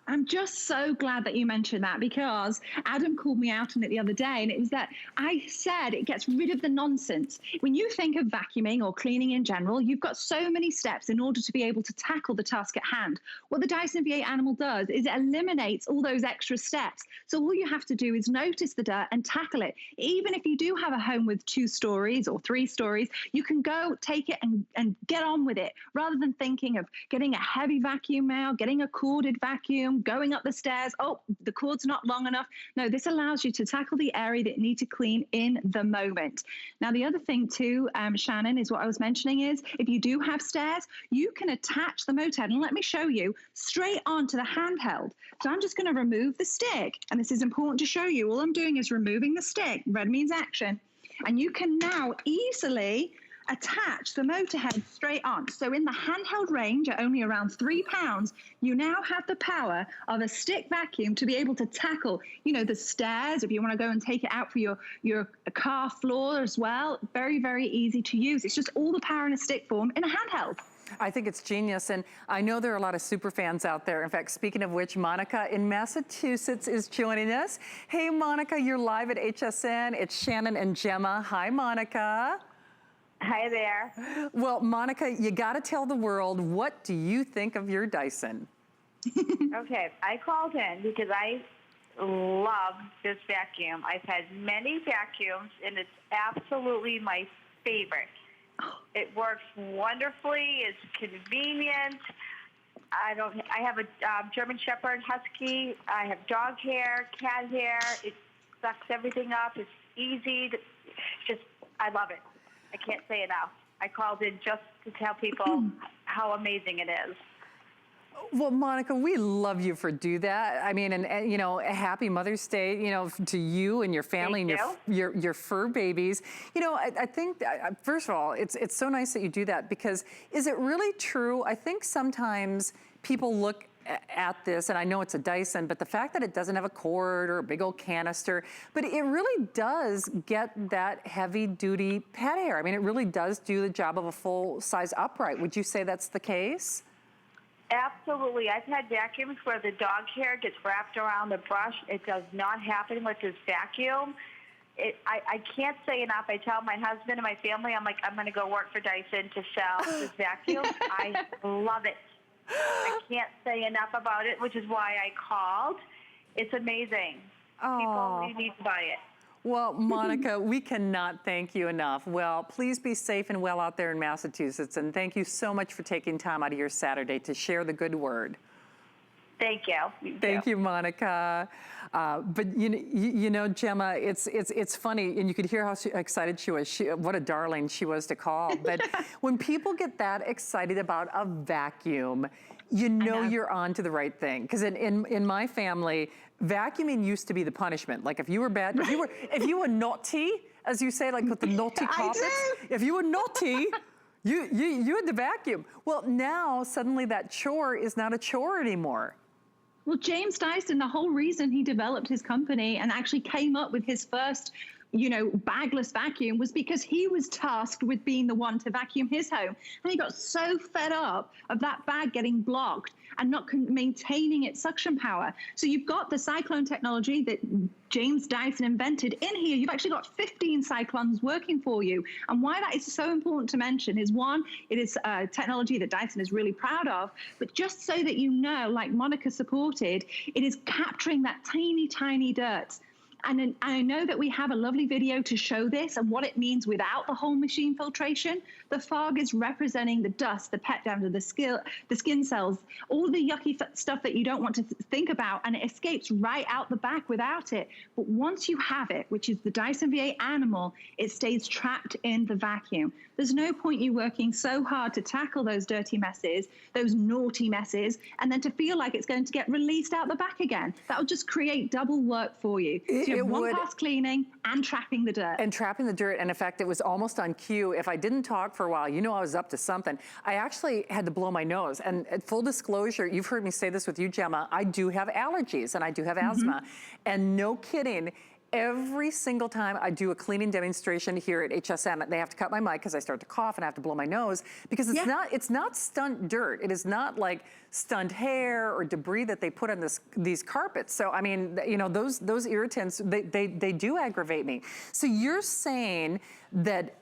I'm just so glad that you mentioned that, because Adam called me out on it the other day, and it was that I said it gets rid of the nonsense. When you think of vacuuming or cleaning in general, you've got so many steps in order to be able to tackle the task at hand. What the Dyson V8 Animal does is it eliminates all those extra steps. So all you have to do is notice the dirt and tackle it. Even if you do have a home with 2 stories or 3 stories, you can go take it and get on with it, rather than thinking of getting a heavy vacuum now, getting a corded vacuum, going up the stairs, oh, the cord's not long enough. No, this allows you to tackle the area that you need to clean in the moment. Now, the other thing too, Shannon, is what I was mentioning is, if you do have stairs, you can attach the moped, and let me show you, straight onto the handheld. So I'm just going to remove the stick, and this is important to show you. All I'm doing is removing the stick. Red means action. And you can now easily attach the motor head straight on. So in the handheld range at only around 3 pounds, you now have the power of a stick vacuum to be able to tackle, the stairs, if you want to go and take it out for your car floor as well. Very, very easy to use. It's just all the power in a stick form in a handheld. I think it's genius, and I know there are a lot of super fans out there. In fact, speaking of which, Monica in Massachusetts is joining us. Hey, Monica, you're live at HSN. It's Shannon and Gemma. Hi, Monica. Hi there. Well, Monica, you got to tell the world, what do you think of your Dyson? Okay, I called in because I love this vacuum. I've had many vacuums, and it's absolutely my favorite. It works wonderfully. It's convenient. I have a German Shepherd Husky. I have dog hair, cat hair. It sucks everything up. It's easy. I love it. I can't say enough. I called in just to tell people how amazing it is. Well, Monica, we love you for do that. I mean, and a happy Mother's Day, to you and your family and your fur babies. I think, first of all, it's so nice that you do that, because is it really true? I think sometimes people look at this, and I know it's a Dyson, but the fact that it doesn't have a cord or a big old canister, but it really does get that heavy duty pet hair. I mean, it really does do the job of a full size upright. Would you say that's the case? Absolutely. I've had vacuums where the dog hair gets wrapped around the brush. It does not happen with this vacuum. I can't say enough. I tell my husband and my family, I'm like, I'm going to go work for Dyson to sell this vacuum. I love it. I can't say enough about it, which is why I called. It's amazing. People really need to buy it. Well, Monica, we cannot thank you enough. Well, please be safe and well out there in Massachusetts, and thank you so much for taking time out of your Saturday to share the good word. Thank you. Thank you, Monica. But you know, Gemma, it's funny, and you could hear how excited she was. What a darling she was to call. But when people get that excited about a vacuum, you know you're on to the right thing. Because in my family, vacuuming used to be the punishment. Like if you were bad, if you were naughty, as you say, like with the naughty carpets, if you were naughty. You had to vacuum. Well, now suddenly that chore is not a chore anymore. Well, James Dyson, the whole reason he developed his company and actually came up with his first, bagless vacuum was because he was tasked with being the one to vacuum his home. And he got so fed up of that bag getting blocked and not maintaining its suction power. So you've got the cyclone technology that James Dyson invented in here. You've actually got 15 cyclones working for you. And why that is so important to mention is, one, it is technology that Dyson is really proud of, but just so that you know, like Monica supported, it is capturing that tiny, tiny dirt. And I know that we have a lovely video to show this and what it means without the whole machine filtration. The fog is representing the dust, the pet dander, the skin cells, all the yucky stuff that you don't want to think about, and it escapes right out the back without it. But once you have it, which is the Dyson V8 Animal, it stays trapped in the vacuum. There's no point you working so hard to tackle those dirty messes, those naughty messes, and then to feel like it's going to get released out the back again. That would just create double work for you. So you have one pass cleaning and trapping the dirt. And trapping the dirt, and in fact, it was almost on cue. If I didn't talk for a while, I was up to something. I actually had to blow my nose. And full disclosure, you've heard me say this with you, Gemma, I do have allergies and I do have asthma. And no kidding, every single time I do a cleaning demonstration here at HSN, they have to cut my mic because I start to cough and I have to blow my nose, because it's not stunt dirt. It is not like stunt hair or debris that they put on these carpets. So I mean, those irritants, they do aggravate me. So you're saying that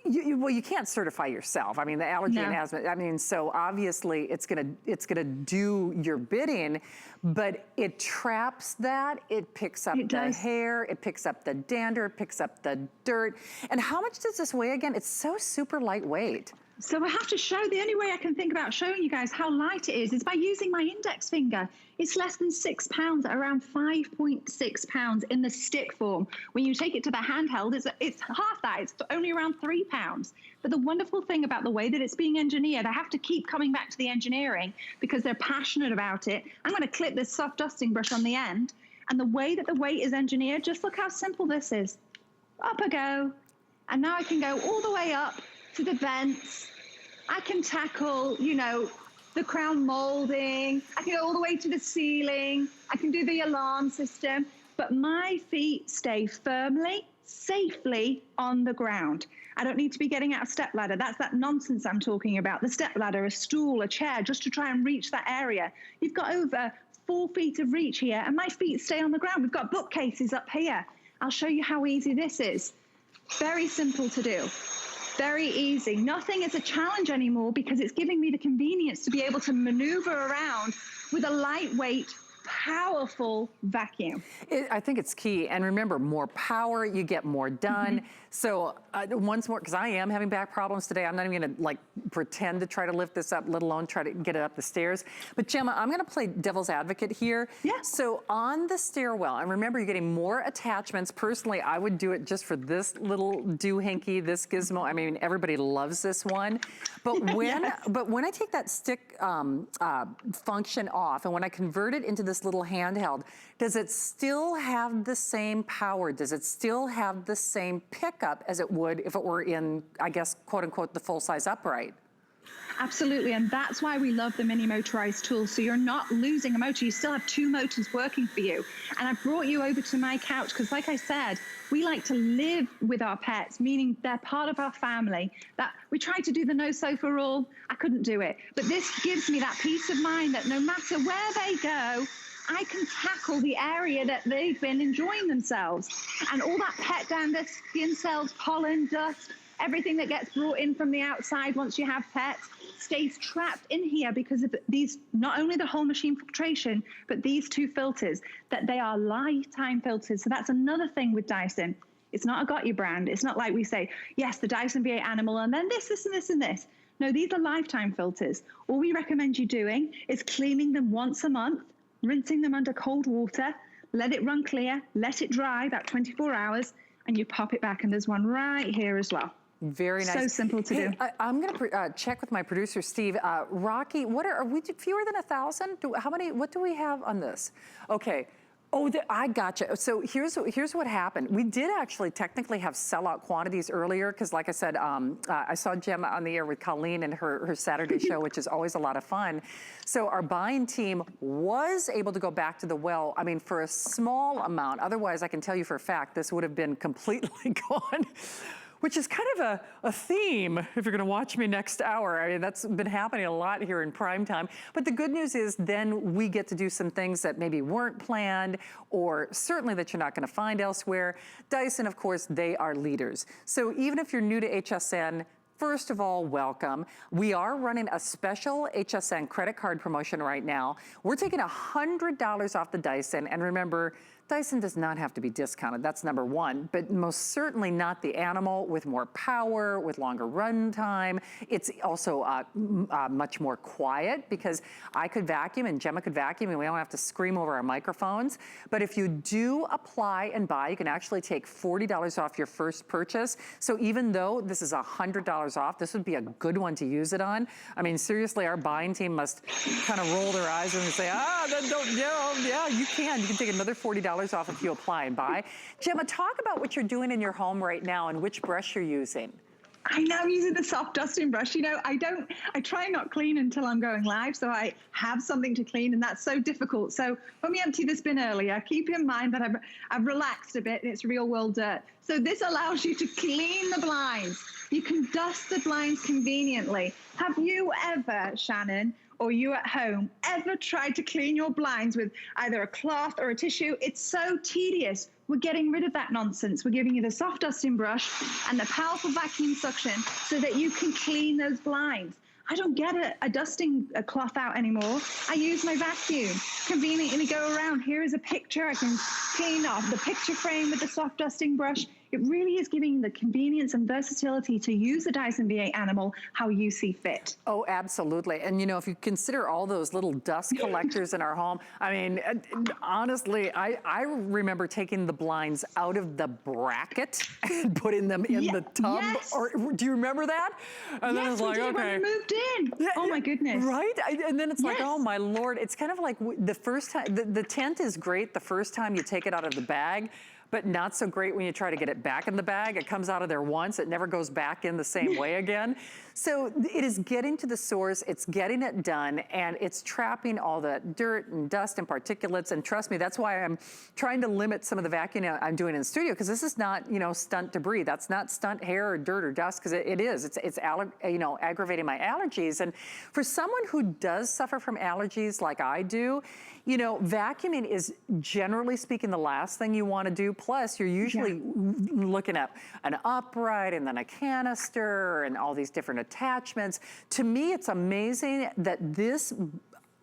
you can't certify yourself. I mean, the allergy and asthma, I mean, so obviously it's gonna do your bidding, but it traps that, it picks up the hair, it picks up the dander, it picks up the dirt. And how much does this weigh again? It's so super lightweight. So I have to show, the only way I can think about showing you guys how light it is by using my index finger. It's less than 6 pounds, around 5.6 pounds in the stick form. When you take it to the handheld, it's half that, it's only around 3 pounds. But the wonderful thing about the way that it's being engineered, I have to keep coming back to the engineering because they're passionate about it. I'm gonna clip this soft dusting brush on the end, and the way that the weight is engineered, just look how simple this is. Up I go, and now I can go all the way up to the vents. I can tackle, the crown molding. I can go all the way to the ceiling. I can do the alarm system, but my feet stay firmly, safely on the ground. I don't need to be getting out a step ladder. That's that nonsense I'm talking about. The step ladder, a stool, a chair, just to try and reach that area. You've got over 4 feet of reach here, and my feet stay on the ground. We've got bookcases up here. I'll show you how easy this is. Very simple to do. Very easy. Nothing is a challenge anymore because it's giving me the convenience to be able to maneuver around with a lightweight, powerful vacuum. I think it's key. And remember, more power, you get more done. So once more, because I am having back problems today, I'm not even gonna pretend to try to lift this up, let alone try to get it up the stairs. But Gemma, I'm gonna play devil's advocate here. Yeah. So on the stairwell, and remember, you're getting more attachments. Personally, I would do it just for this little doohickey, this gizmo. I mean, everybody loves this one. But when I take that stick function off, and when I convert it into this little handheld, does it still have the same power? Does it still have the same pickup as it would if it were in, I guess, quote unquote, the full size upright? Absolutely, and that's why we love the mini motorized tool. So you're not losing a motor, you still have 2 motors working for you. And I brought you over to my couch because, like I said, we like to live with our pets, meaning they're part of our family. That we tried to do the no sofa rule, I couldn't do it. But this gives me that peace of mind that no matter where they go, I can tackle the area that they've been enjoying themselves. And all that pet dander, skin cells, pollen, dust, everything that gets brought in from the outside once you have pets stays trapped in here because of these, not only the whole machine filtration, but these 2 filters, that they are lifetime filters. So that's another thing with Dyson. It's not a got you brand. It's not like we say, yes, the Dyson V8 Animal, and then this, and this, and this. No, these are lifetime filters. All we recommend you doing is cleaning them once a month, rinsing them under cold water, let it run clear, let it dry about 24 hours, and you pop it back. And there's one right here as well. Very nice. So simple to do. I'm going to check with my producer, Steve. Rocky, are we fewer than 1,000? What do we have on this? Okay. Oh, I gotcha. So here's what happened. We did actually technically have sellout quantities earlier because, like I said, I saw Gemma on the air with Colleen and her Saturday show, which is always a lot of fun. So our buying team was able to go back to the well, I mean, for a small amount. Otherwise, I can tell you for a fact, this would have been completely gone. Which is kind of a theme if you're gonna watch me next hour. I mean, that's been happening a lot here in prime time. But the good news is then we get to do some things that maybe weren't planned or certainly that you're not gonna find elsewhere. Dyson, of course, they are leaders. So even if you're new to HSN, first of all, welcome. We are running a special HSN credit card promotion right now. We're taking $100 off the Dyson, and remember, Dyson does not have to be discounted, that's number one, but most certainly not the Animal with more power, with longer run time. It's also much more quiet because I could vacuum and Gemma could vacuum and we don't have to scream over our microphones. But if you do apply and buy, you can actually take $40 off your first purchase. So even though this is $100 off, this would be a good one to use it on. I mean, seriously, our buying team must kind of roll their eyes and say, then don't, yeah, you can take another $40 off if you apply and buy. Gemma, talk about what you're doing in your home right now and which brush you're using. I know I'm using the soft dusting brush. You know, I try not clean until I'm going live, so I have something to clean, and that's so difficult. So when we empty this bin earlier, keep in mind that I've relaxed a bit and it's real world dirt. So this allows you to clean the blinds. You can dust the blinds conveniently. Have you ever, Shannon, or you at home, ever tried to clean your blinds with either a cloth or a tissue? It's so tedious. We're getting rid of that nonsense. We're giving you the soft dusting brush and the powerful vacuum suction so that you can clean those blinds. I don't get a dusting cloth out anymore. I use my vacuum. Conveniently go around. Here is a picture. I can clean off the picture frame with the soft dusting brush. It really is giving the convenience and versatility to use the Dyson V8 Animal how you see fit. Oh, absolutely. And you know, if you consider all those little dust collectors in our home, I mean, honestly, I remember taking the blinds out of the bracket and putting them in the tub. Yes. Or do you remember that? And then it's like, we did okay. when we moved in. Yeah, oh my goodness. Right? And then it's like, oh my Lord. It's kind of like the first time, the tent is great the first time you take it out of the bag, but not so great when you try to get it back in the bag. It comes out of there once, it never goes back in the same way again. So it is getting to the source, it's getting it done, and it's trapping all the dirt and dust and particulates. And trust me, that's why I'm trying to limit some of the vacuuming I'm doing in the studio, because this is not, you know, stunt debris. That's not stunt hair or dirt or dust, because it is. It's you know, aggravating my allergies. And for someone who does suffer from allergies like I do, you know, vacuuming is generally speaking the last thing you want to do. Plus, you're usually looking at an upright and then a canister and all these different attachments. To me, it's amazing that this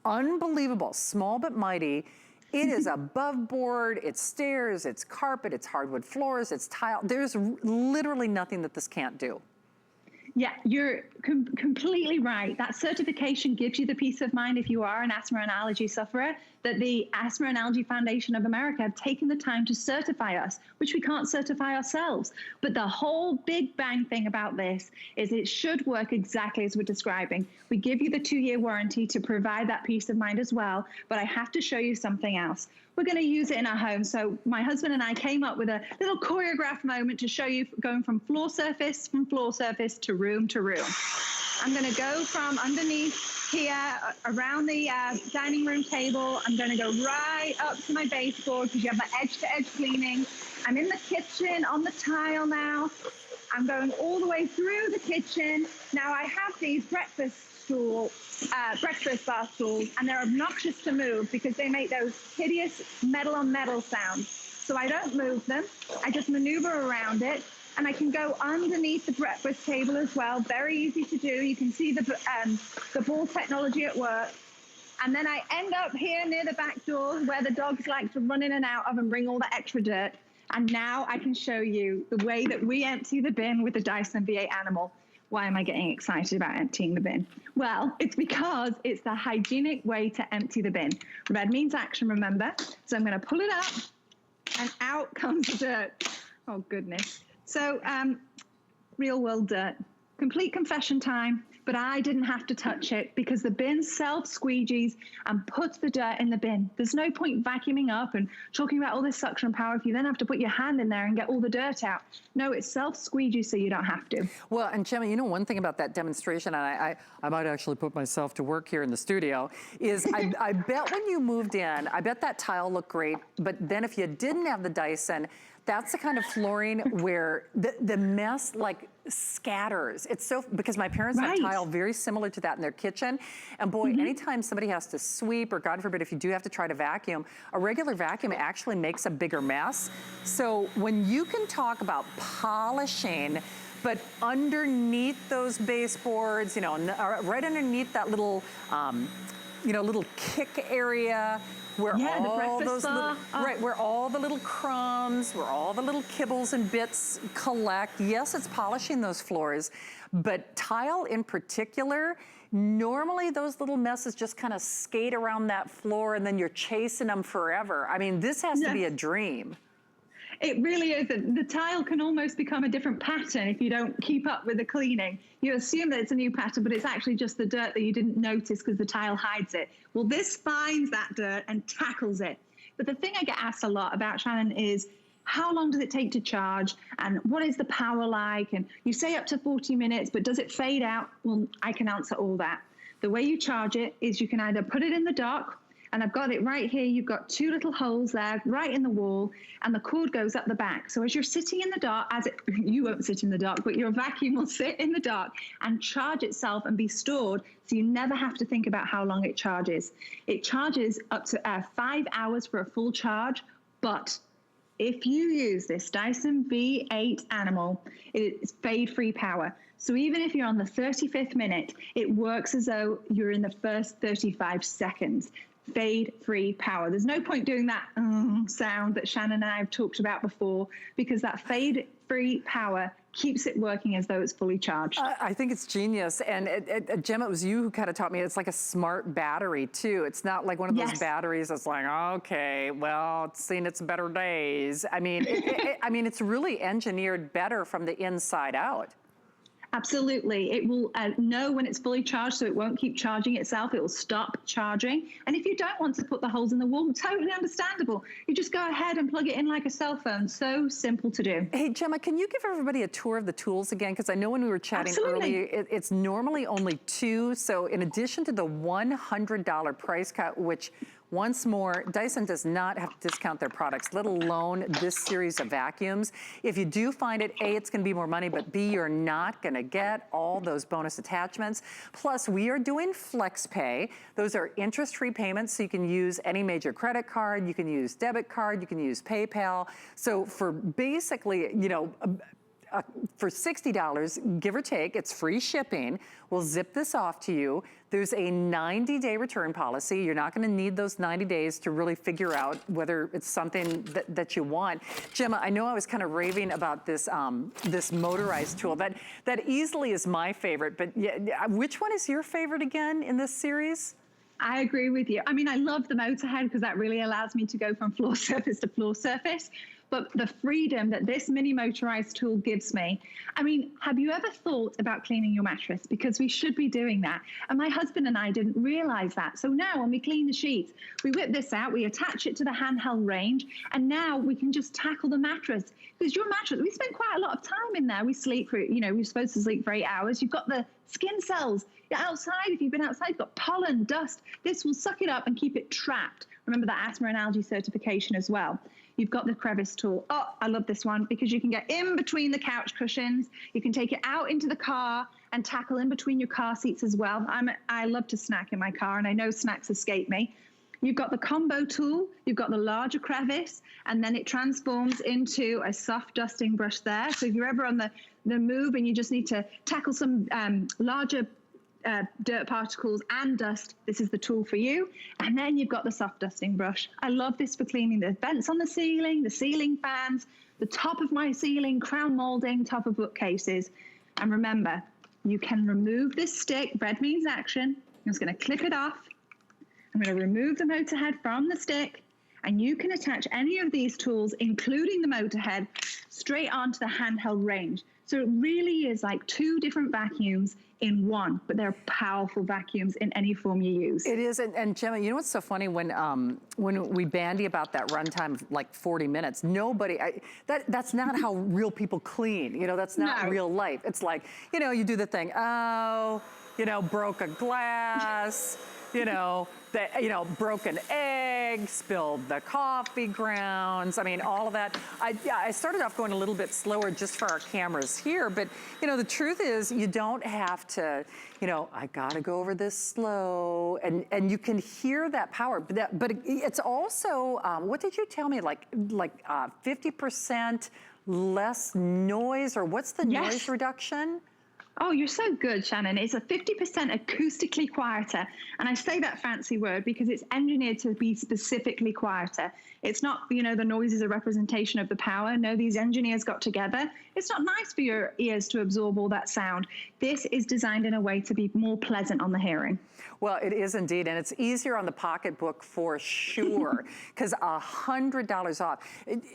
unbelievable, small but mighty, it is above board, it's stairs, it's carpet, it's hardwood floors, it's tile. There's literally nothing that this can't do. Yeah, you're completely right. That certification gives you the peace of mind if you are an asthma and allergy sufferer, that the Asthma and Allergy Foundation of America have taken the time to certify us, which we can't certify ourselves. But the whole big bang thing about this is it should work exactly as we're describing. We give you the 2-year warranty to provide that peace of mind as well, but I have to show you something else. We're going to use it in our home. So my husband and I came up with a little choreographed moment to show you going from floor surface to room to room. I'm going to go from underneath here, around the dining room table. I'm going to go right up to my baseboard because you have my edge-to-edge cleaning. I'm in the kitchen on the tile now. I'm going all the way through the kitchen. Now I have these breakfast bar stools, and they're obnoxious to move because they make those hideous metal on metal sounds. So I don't move them. I just maneuver around it, and I can go underneath the breakfast table as well. Very easy to do. You can see the ball technology at work. And then I end up here near the back door where the dogs like to run in and out of and bring all the extra dirt. And now I can show you the way that we empty the bin with the Dyson V8 Animal. Why am I getting excited about emptying the bin? Well, it's because it's the hygienic way to empty the bin. Red means action, remember? So I'm going to pull it up, and out comes the dirt. Oh, goodness. So real world dirt. Complete confession time, but I didn't have to touch it because the bin self-squeegees and puts the dirt in the bin. There's no point vacuuming up and talking about all this suction power if you then have to put your hand in there and get all the dirt out. No, it's self-squeegee, so you don't have to. Well, and Gemma, you know, one thing about that demonstration, and I might actually put myself to work here in the studio, is I bet when you moved in, I bet that tile looked great, but then if you didn't have the Dyson, that's the kind of flooring where the mess like scatters. It's so, because my parents have tile very similar to that in their kitchen. And boy, anytime somebody has to sweep, or God forbid, if you do have to try to vacuum, a regular vacuum actually makes a bigger mess. So when you can talk about polishing, but underneath those baseboards, you know, right underneath that little, you know, little kick area, where all those little, where all the little crumbs, where all the little kibbles and bits collect. Yes, it's polishing those floors, but tile in particular, normally those little messes just kind of skate around that floor and then you're chasing them forever. I mean, this has to be a dream. It really is. The tile can almost become a different pattern if you don't keep up with the cleaning. You assume that it's a new pattern, but it's actually just the dirt that you didn't notice because the tile hides it. Well, this finds that dirt and tackles it. But the thing I get asked a lot about, Shannon, is how long does it take to charge? And what is the power like? And you say up to 40 minutes, but does it fade out? Well, I can answer all that. The way you charge it is you can either put it in the dock, and I've got it right here. You've got two little holes there, right in the wall, and the cord goes up the back. So as you're sitting in the dark, you won't sit in the dark, but your vacuum will sit in the dark and charge itself and be stored, so you never have to think about how long it charges. It charges up to 5 hours for a full charge, but if you use this Dyson V8 Animal, it's fade-free power. So even if you're on the 35th minute, it works as though you're in the first 35 seconds. Fade-free power. There's no point doing that sound that Shannon and I have talked about before, because that fade-free power keeps it working as though it's fully charged. I think it's genius. And Gemma, it was you who kind of taught me it's like a smart battery too. It's not like one of those batteries that's like, okay, well, it's seen its better days. I mean, I mean, it's really engineered better from the inside out. Absolutely. It will know when it's fully charged, so it won't keep charging itself. It will stop charging. And if you don't want to put the holes in the wall, totally understandable. You just go ahead and plug it in like a cell phone. So simple to do. Hey, Gemma, can you give everybody a tour of the tools again? Because I know when we were chatting earlier, it's normally only $2. So in addition to the $100 price cut, which once more, Dyson does not have to discount their products, let alone this series of vacuums. If you do find it, A, it's gonna be more money, but B, you're not gonna get all those bonus attachments. Plus, we are doing FlexPay. Those are interest-free payments, so you can use any major credit card, you can use debit card, you can use PayPal. So for basically, you know, for $60, give or take, it's free shipping. We'll zip this off to you. There's a 90-day return policy. You're not gonna need those 90 days to really figure out whether it's something that you want. Gemma, I know I was kind of raving about this this motorized tool. That easily is my favorite, but yeah, which one is your favorite again in this series? I agree with you. I mean, I love the Motorhead because that really allows me to go from floor surface to floor surface. But the freedom that this mini motorized tool gives me, I mean, have you ever thought about cleaning your mattress? Because we should be doing that. And my husband and I didn't realize that. So now when we clean the sheets, we whip this out, we attach it to the handheld range, and now we can just tackle the mattress. Because your mattress, we spend quite a lot of time in there. We sleep for, you know, we're supposed to sleep for 8 hours. You've got the skin cells. You're outside, if you've been outside, you've got pollen, dust. This will suck it up and keep it trapped. Remember that asthma and allergy certification as well. You've got the crevice tool. Oh, I love this one because you can get in between the couch cushions. You can take it out into the car and tackle in between your car seats as well. I love to snack in my car, and I know snacks escape me. You've got the combo tool, you've got the larger crevice, and then it transforms into a soft dusting brush there. So if you're ever on the move and you just need to tackle some larger dirt particles and dust, this is the tool for you. And then you've got the soft dusting brush. I love this for cleaning the vents on the ceiling fans, the top of my ceiling, crown molding, top of bookcases. And remember, you can remove this stick. Red means action. I'm just going to clip it off. I'm going to remove the motor head from the stick, and you can attach any of these tools, including the motor head, straight onto the handheld range. So it really is like 2 different vacuums in one, but they're powerful vacuums in any form you use. It is, and Gemma, you know what's so funny? When we bandy about that runtime of like 40 minutes, that's not how real people clean. You know, that's not real life. It's like, you know, you do the thing, oh, you know, broke a glass, you know, broke an egg, spilled the coffee grounds. I mean, all of that. I started off going a little bit slower just for our cameras here, but you know, the truth is you don't have to, you know, I gotta go over this slow, and you can hear that power. But it's also, what did you tell me? Like 50% less noise, or what's the noise reduction? Oh, you're so good, Shannon. It's a 50% acoustically quieter. And I say that fancy word because it's engineered to be specifically quieter. It's not, you know, the noise is a representation of the power. No, these engineers got together. It's not nice for your ears to absorb all that sound. This is designed in a way to be more pleasant on the hearing. Well, it is indeed, and it's easier on the pocketbook for sure, because $100 off.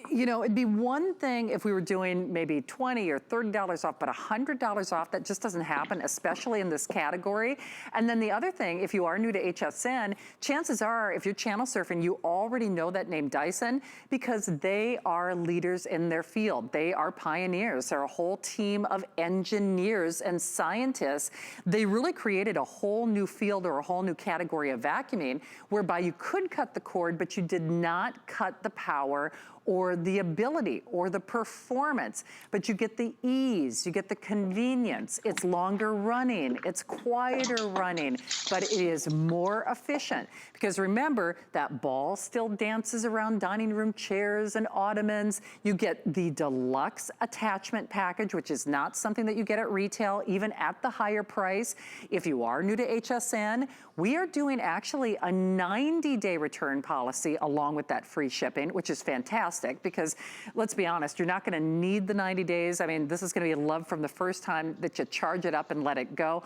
You know, it'd be one thing if we were doing maybe $20 or $30 off, but $100 off, that just doesn't happen, especially in this category. And then the other thing, if you are new to HSN, chances are, if you're channel surfing, you already know that name Dyson, because they are leaders in their field. They are pioneers. They're a whole team of engineers and scientists. They really created a whole new field or a whole new category of vacuuming, whereby you could cut the cord, but you did not cut the power or the ability or the performance, but you get the ease, you get the convenience. It's longer running, it's quieter running, but it is more efficient. Because remember, that ball still dances around dining room chairs and ottomans. You get the deluxe attachment package, which is not something that you get at retail, even at the higher price. If you are new to HSN, we are doing actually a 90-day return policy along with that free shipping, which is fantastic. Because let's be honest, you're not going to need the 90 days. I mean, this is going to be love from the first time that you charge it up and let it go.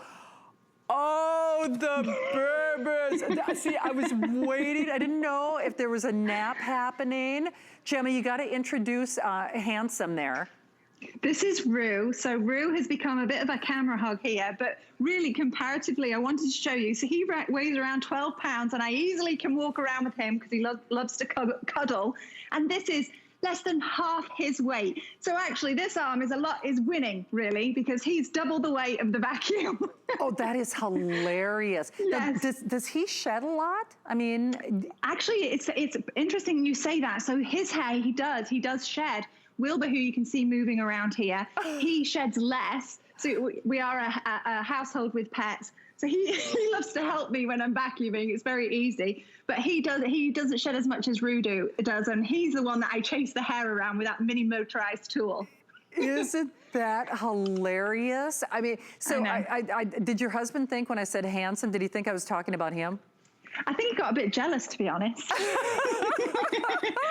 Oh, the Berbers. See, I was waiting. I didn't know if there was a nap happening. Gemma, you got to introduce Handsome there. This is Rue. So Rue has become a bit of a camera hog here, but really comparatively, I wanted to show you. So he weighs around 12 pounds, and I easily can walk around with him because he loves to cuddle. And this is less than half his weight. So actually this arm is winning, really, because he's double the weight of the vacuum. Oh, that is hilarious. Yes. Now, does he shed a lot? I mean, actually, it's interesting you say that. So his hair, he does shed. Wilbur, who you can see moving around here, he sheds less. So we are a household with pets. So he loves to help me when I'm vacuuming. It's very easy. But he doesn't shed as much as Rue does, and he's the one that I chase the hair around with that mini motorized tool. Isn't that hilarious? I mean, so I did your husband think when I said handsome, did he think I was talking about him? I think he got a bit jealous, to be honest.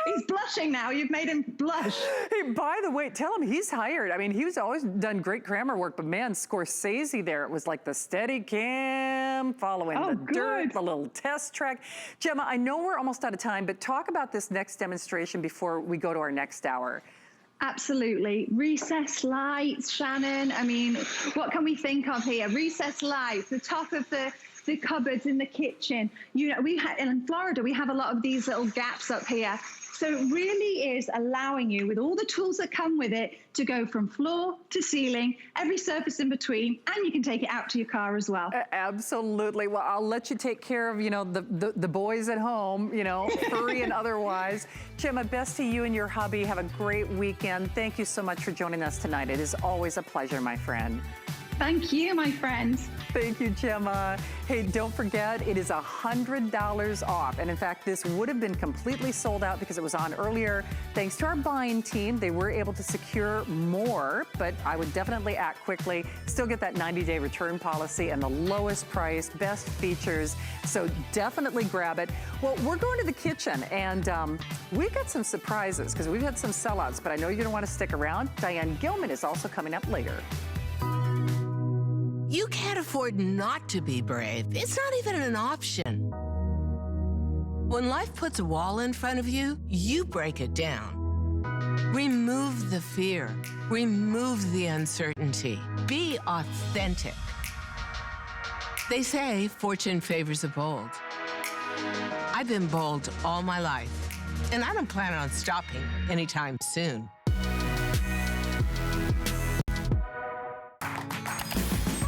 He's blushing now. You've made him blush. Hey, by the way, tell him he's hired. I mean, he's always done great grammar work, but man, Scorsese there, it was like the steady cam, following the dirt, the little test track. Gemma, I know we're almost out of time, but talk about this next demonstration before we go to our next hour. Absolutely. Recessed lights, Shannon. I mean, what can we think of here? Recessed lights, the top of the cupboards in the kitchen. You know, in Florida, we have a lot of these little gaps up here. So it really is allowing you, with all the tools that come with it, to go from floor to ceiling, every surface in between, and you can take it out to your car as well. Absolutely. Well, I'll let you take care of, you know, the boys at home, you know, furry and otherwise. Gemma, best to you and your hubby. Have a great weekend. Thank you so much for joining us tonight. It is always a pleasure, my friend. Thank you, my friends. Thank you, Gemma. Hey, don't forget, it is $100 off. And in fact, this would have been completely sold out because it was on earlier. Thanks to our buying team, they were able to secure more, but I would definitely act quickly. Still get that 90-day return policy and the lowest price, best features. So definitely grab it. Well, we're going to the kitchen, and we've got some surprises because we've had some sellouts, but I know you're going to want to stick around. Diane Gilman is also coming up later. You can't afford not to be brave. It's not even an option. When life puts a wall in front of you, you break it down. Remove the fear. Remove the uncertainty. Be authentic. They say fortune favors the bold. I've been bold all my life, and I don't plan on stopping anytime soon.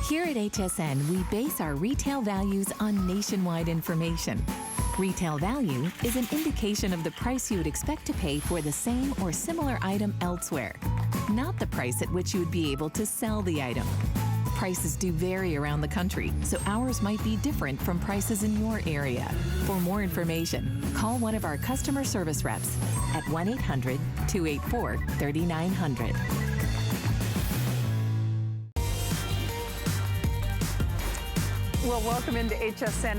Here at HSN, we base our retail values on nationwide information. Retail value is an indication of the price you would expect to pay for the same or similar item elsewhere, not the price at which you would be able to sell the item. Prices do vary around the country, so ours might be different from prices in your area. For more information, call one of our customer service reps at 1-800-284-3900. Well, welcome into HSN.